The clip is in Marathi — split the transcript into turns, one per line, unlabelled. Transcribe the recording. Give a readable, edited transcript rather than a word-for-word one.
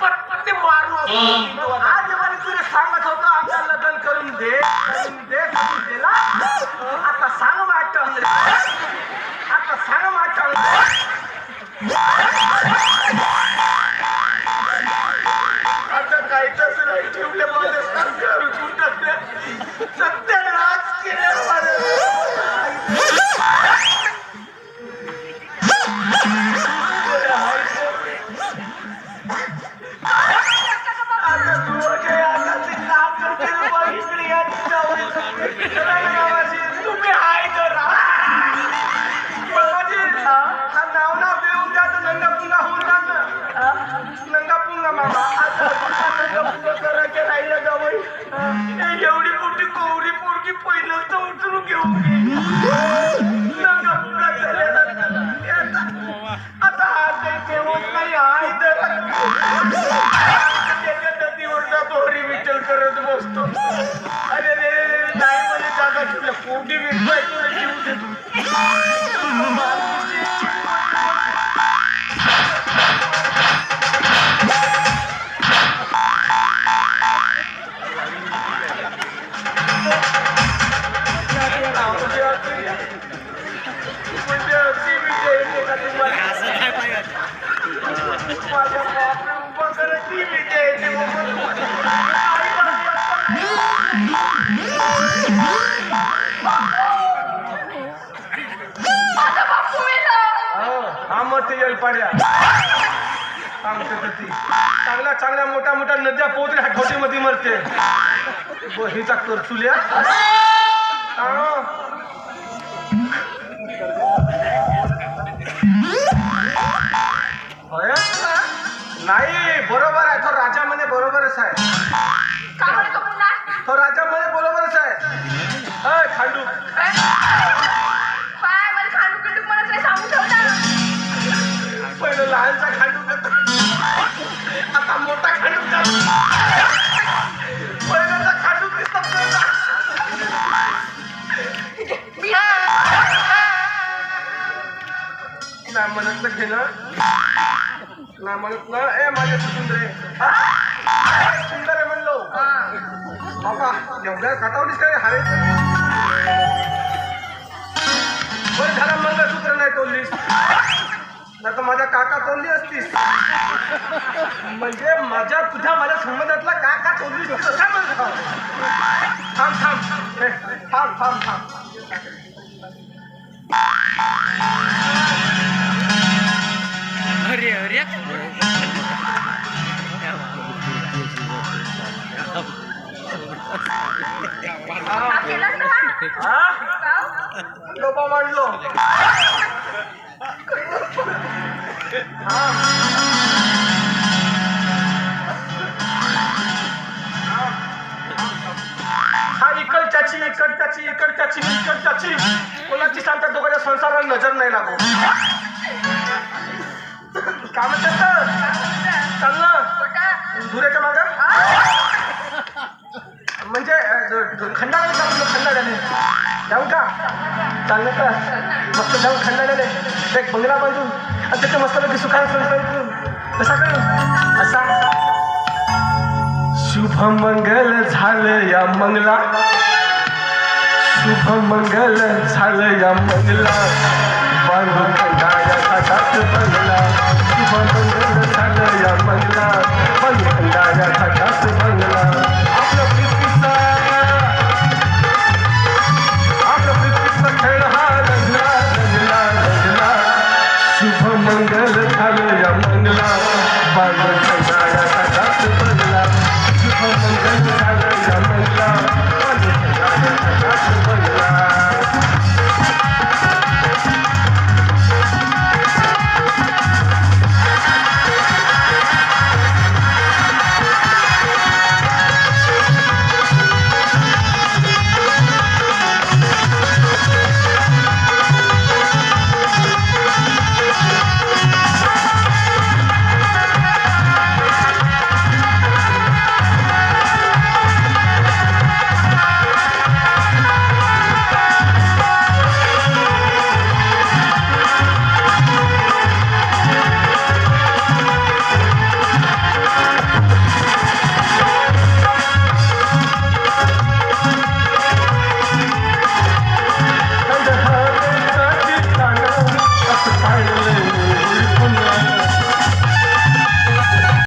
पत्ते मारू आज मला तुला सांगत होतो आमच्या लग्न करून दे दिला आता सांग वाटत आता सांग वाटत आता काय तसं नाही ठेवले माझं संस्कार कुठं सत्यानाश केले तुम्ही हाय तर नाव ना देऊन जात नंगा पुंगा होऊन जात नंगा पुंगा मामा आता नंगा करायचं राहिलं जावं एवढी मोठी कोवरी पोरगी पहिलं तर उचलून घेऊन गेली नंगा पुंगा झालेला आता हा काही ठेवत नाही हाय तर त्याच्या नदीवर जातो हरी विठ्ठल करत बसतो अरे रे नाही मला जागा ठेवल्या कोटी विकवाय तुला जीव देतो माझ्या बापरे उभं करत ती विजय हा मग ते येईल पाड्या सांगते ती चांगल्या चांगल्या मोठ्या मोठ्या नद्या पोहते ह्या ठोटीमध्ये मरते हिचा कर चुल्या नाही बरोबर आहे तो राजा म्हणे बरोबरच आहे तो राजा म्हणे बरोबरच आहे खांडू पहिलं लहानचा खांडू आता मोठा खांडू पहिल्याचा खांडू दिसत नाही म्हणत ना घेणं नाही म्हणत ना ए माझे सुंदर आहे सुंदर आहे म्हणलो बाबा एवढ्या खातावलीस काय हारायचं बरं झाला मंगळसूत्र नाही तोडलीस नाही तर माझ्या काका तोडली असतीस म्हणजे माझ्या तुझ्या माझ्या संबंधातला काका तोडलीस कसा म्हणतो थांब थांब थांब थांब थांब
अरे अरे
डोबा मांडलो हा इकडच्याची इकडच्याची इकडच्याची इकडच्याची कोणाची सांगतात दोघांच्या संसाराला नजर नाही लागू काय म्हणतात चाललं धुऱ्याच्या मागं म्हणजे खंडाळ्याने का खंडाळ्याने जाऊ का चाललं का मस्त जाऊन खंडाळ्याने एक बंगला बांधून आणि त्याच्या मस्तपैकी सुखाने संसार करून कसा करून असा शुभ मंगल झालं या मंगला शुभ मंगल झालं या मंगला